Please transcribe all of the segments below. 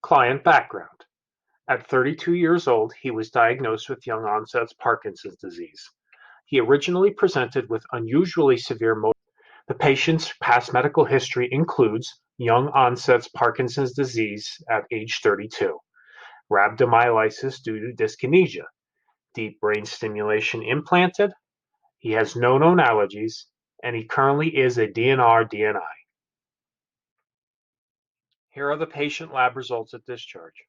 Client background. At 32 years old, he was diagnosed with young onset Parkinson's disease. He originally presented with unusually severe motor. The patient's past medical history includes young onset Parkinson's disease at age 32, rhabdomyolysis due to dyskinesia, deep brain stimulation implanted, he has no known allergies, and he currently is a DNR/DNI. Here are the patient lab results at discharge.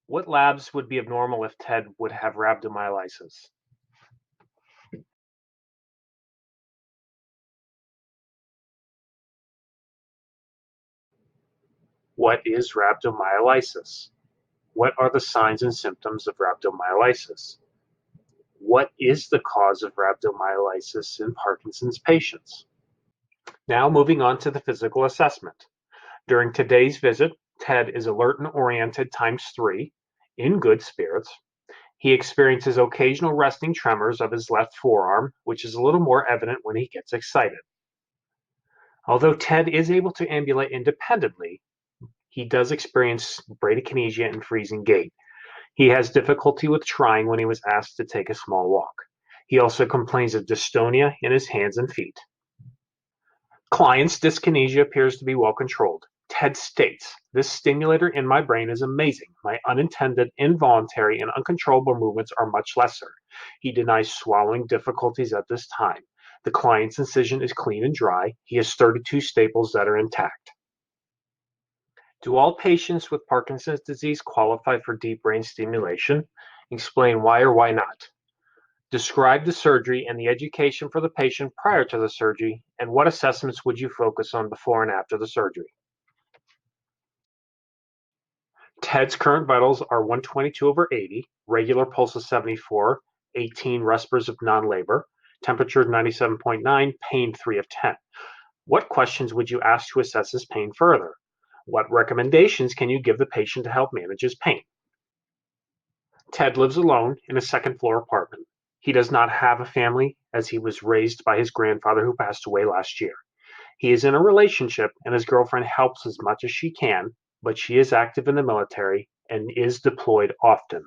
What labs would be abnormal if Ted would have rhabdomyolysis? What is rhabdomyolysis? What are the signs and symptoms of rhabdomyolysis? What is the cause of rhabdomyolysis in Parkinson's patients? Now moving on to the physical assessment. During today's visit, Ted is alert and oriented ×3, in good spirits. He experiences occasional resting tremors of his left forearm, which is a little more evident when he gets excited. Although Ted is able to ambulate independently, he does experience bradykinesia and freezing gait. He has difficulty with trying when he was asked to take a small walk. He also complains of dystonia in his hands and feet. Client's dyskinesia appears to be well controlled. Ted states, "This stimulator in my brain is amazing. My unintended, involuntary, and uncontrollable movements are much lesser." He denies swallowing difficulties at this time. The client's incision is clean and dry. He has 32 staples that are intact. Do all patients with Parkinson's disease qualify for deep brain stimulation? Explain why or why not. Describe the surgery and the education for the patient prior to the surgery, and what assessments would you focus on before and after the surgery? Ted's current vitals are 122/80, regular pulse of 74, 18 respirs of non-labor, temperature 97.9, pain 3 of 10. What questions would you ask to assess his pain further? What recommendations can you give the patient to help manage his pain? Ted lives alone in a second-floor apartment. He does not have a family as he was raised by his grandfather who passed away last year. He is in a relationship and his girlfriend helps as much as she can, but she is active in the military and is deployed often.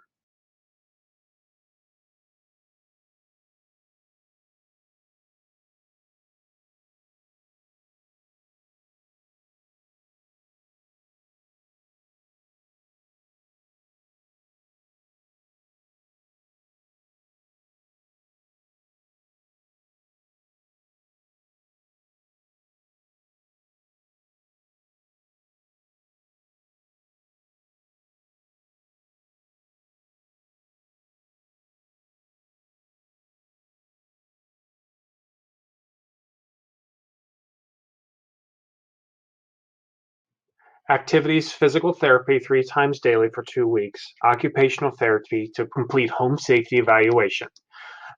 Activities, physical therapy 3 times daily for 2 weeks, occupational therapy to complete home safety evaluation.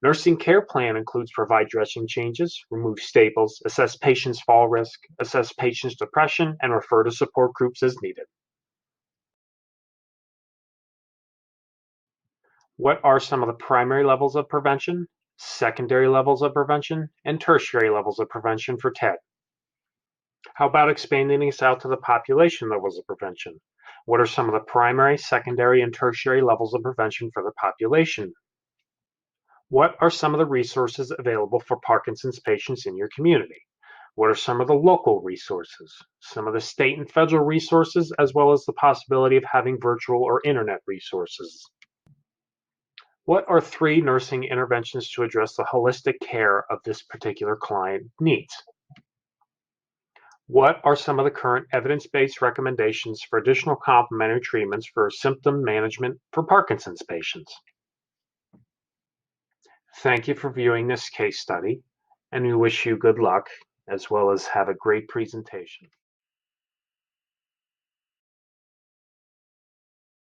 Nursing care plan includes provide dressing changes, remove staples, assess patient's fall risk, assess patient's depression, and refer to support groups as needed. What are some of the primary levels of prevention, secondary levels of prevention, and tertiary levels of prevention for TED? How about expanding this out to the population levels of prevention? What are some of the primary, secondary, and tertiary levels of prevention for the population? What are some of the resources available for Parkinson's patients in your community? What are some of the local resources? Some of the state and federal resources, as well as the possibility of having virtual or internet resources? What are 3 nursing interventions to address the holistic care of this particular client needs? What are some of the current evidence-based recommendations for additional complementary treatments for symptom management for Parkinson's patients? Thank you for viewing this case study, and we wish you good luck, as well as have a great presentation.